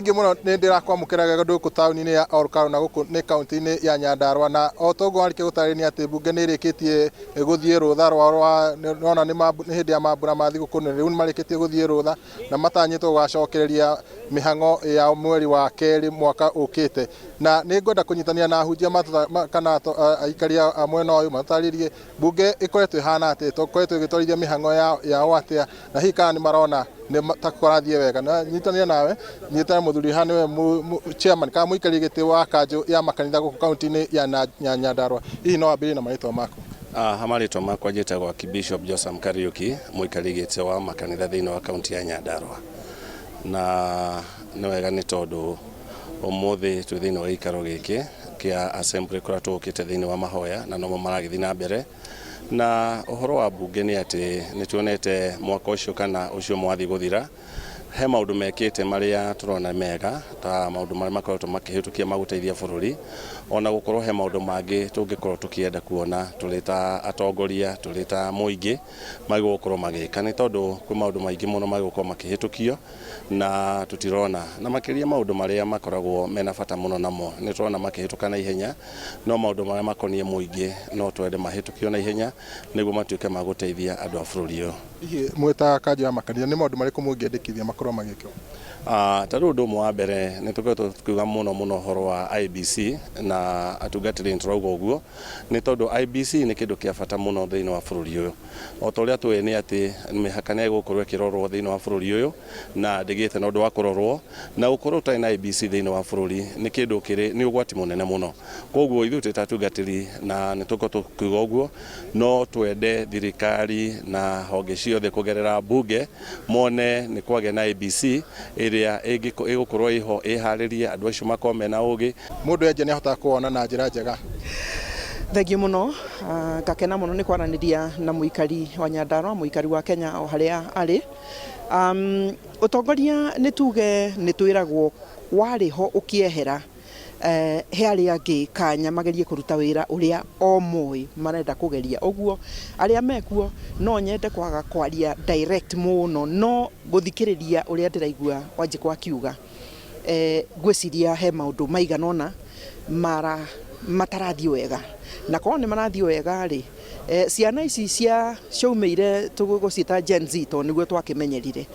Thangi muno ni ndirakwamukiraga nduku tauni-ini ya Olkalau na guku ni kaunti-ini ya Nyandarua na otogo arike gutarania ati bunge ni rikitie guthie rutha rwa nona ni hindi ya mambura ma thiguku riu ni marikitie guthie rutha na matanyitwo gugacokereria mihango ya mweri wa keri mwaka ukite na ni ngwenda kunyitania na hunjia kana aikaria mwena uyu mataririe bunge ikoretwo ihana ati tokoretwo igitwarithia mihango ya atia na hika ni marona ni takurathie wega na nyitania nawe nyitana muthuri hane we chairman ka muikari giti wa kanjo ya makanitha guku kaunti-ini ya Nyandarua hihi no ambiri na maitwa mako. Hamarĩtwa makwa njĩtagwo Bishop Joseph Kariuki muikari giti wa makanitha thiini wa kaunti ya Nyandarua na nĩ wega nĩ tondu umuthi twi thiini wa ikaro giki kia assembly kura tukite thiini wa mahoya na no maragithii na mbere na uhoro wa bunge ni ati ni tuonete mwaka ucio kana ucio mwathi guthira he maundu mekite maria turona mega ta maundu maria makoretwo makihitukia maguteithia bururi ona gukorwo he maundu mangi tungikorwo tukienda kuona tulita atongoria tulita muingi magigukorwo magika ni tondu kwi maundu maingi muno magigukorwo makihitukio na tutirona na makiria maundu maria makoragwo mena bata muno namo ni turona makihituka na ihenya no maundu maria makonie muingi no twende mahitukio na ihenya niguo matuike maguteithia andu a bururi uyu. Hihi mweta kanjo ya makanitha ni maundu mariku mungiendekithia makorwo magikio? Taru undu mwa mbere ni tukoretwo tukiuga muno horo wa IBC na atungatiri nturauga uguo ni tondu IBC ni kindu kia bata muno thiini wa bururi uyu otoria twe ni ati mihaka ni gukorwo ikirorwo thiini wa bururi uyu na ndigite na undu wa kurorwo na gukorwo tai na IBC thiini wa bururi ni kindu kiri ni ugwati munene muno koguo ithu tutatungatiri na ni tuko tukiuga uguo no twende thirikari na honge ciothe kugerera bunge mone ni kwage na IBC iria igukorwo iho iharirie andu acio makome na ugi mundu enje ni ahota kuona na njira njega. Thengiũ muno ngakena muno ni kwaraniria na muikari wa Nyandarua muikari wa Kenya o haria ari utongoria ni tuge ni twiragwo wariho ukiehera he aria angi kanya magerie kuruta wira uria o moi marenda kugeria uguo aria mekuo no nyende kwaga kwaria direct muno no guthikiriria uria ndiraigua Wanjiku akiuga gwiciria he maundu maiganona matarathio wega na korwo ni marathio wega ri ciana ici cia ciaumeire tugucita Gen Z to niguo twakimenyerire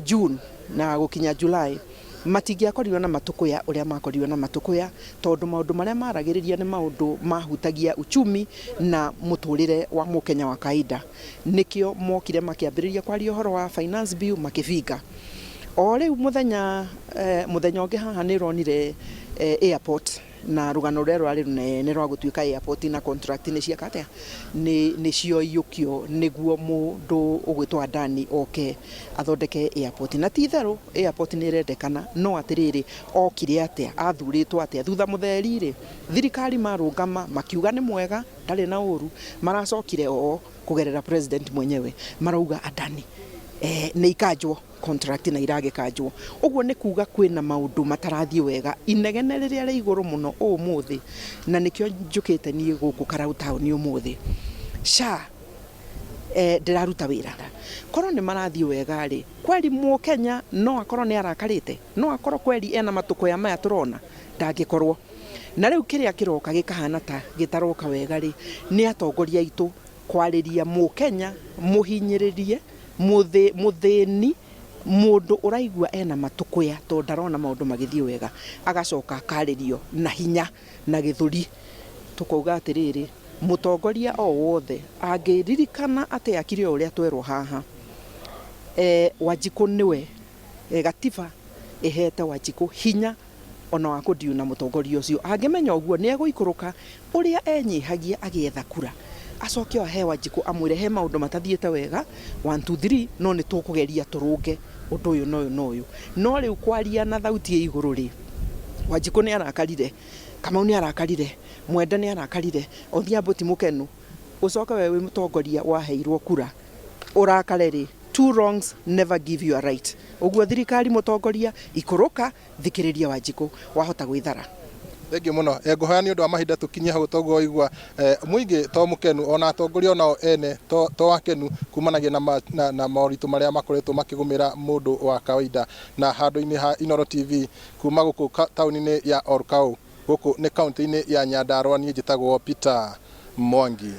June na gukinya July matingiakorirwo na matukuya uria makorirwo na matukuya tondu maundu maria maragiriria ni maundu mahutagia uchumi na muturire wa mukenya wa kaida nikio mokire makiambiriria kwaria horo wa finance bill makivinga o riu muthenya ungi haha ni ronire airport na rugano rero ari runene rwa gutuika airport na contract ni ciakate ni cio yukio niguo mundu ugwitwa Dani oke athondeke airport na titheru airport ni rendekana no atiriri okire atia athuritwo atia thutha mutheri ri thirikari marungama makiuga ni mwega ndari na uru maracokire o kugerera president mwenyewe marauga Adani ni ikanjwo contract na irage kanjwo uguo ni kuga kwina maundu matarathie wega inegene riria ri iguru muno umuthi na nikio njukite nie guku Karau town umuthi sha ndiraruta wira korwo ni marathie wega ri kweli Mukenya no akorwo ni arakarite no akorwo kweli ena matukuya maya turona ndangikorwo na riu kiria kiroka gikahana ta gitaroka wega ri ni atongoria itu kwariria Mukenya muhinyiririe muthini mundu uraigua ena matukuya to ndarona maundu magithie wega agacoka karirio na hinya na githuri tukauga atiriri mutongoria o wothe angiririkana ati akiri uria twerwo haha Wanjiku niwe gatiba ihete Wanjiku hinya ona wa kudiuna mutongoria ucio angimenya uguo ni eguikuruka uria enyihagia agietha kura acokio he Wanjiku amwire he maundu matathiete wega 1 2 3 no ni tukugeria turunge undu uyu no riu kwaria na thauti iguru ri Wanjiku ni arakarire Kamau ni arakarire Mwenda ni arakarire Odhiambo ti mukenu ucoka wewe mutongoria waheirwo kura urakare ri 2 wrongs never give you a right uguo thirikari mutongoria ikuruka thikiriria Wanjiku wahota gwithara Thengiũ mũno ngũhoya nĩ ũndũ wa mahinda tũkinyie hau toguo igua mũingĩ to mũkenu ona atongoria onao ene to akenu kumanagia na maũritũ marĩa makoretwo makĩgũmĩra mũndũ wa kawaida na handũ-inĩ ha Inooro TV kuma gũkũ taũni-inĩ ya Olkaũ gũkũ nĩ kaunti-inĩ ya Nyandarua niĩ njĩtagwo Peter Mwangi.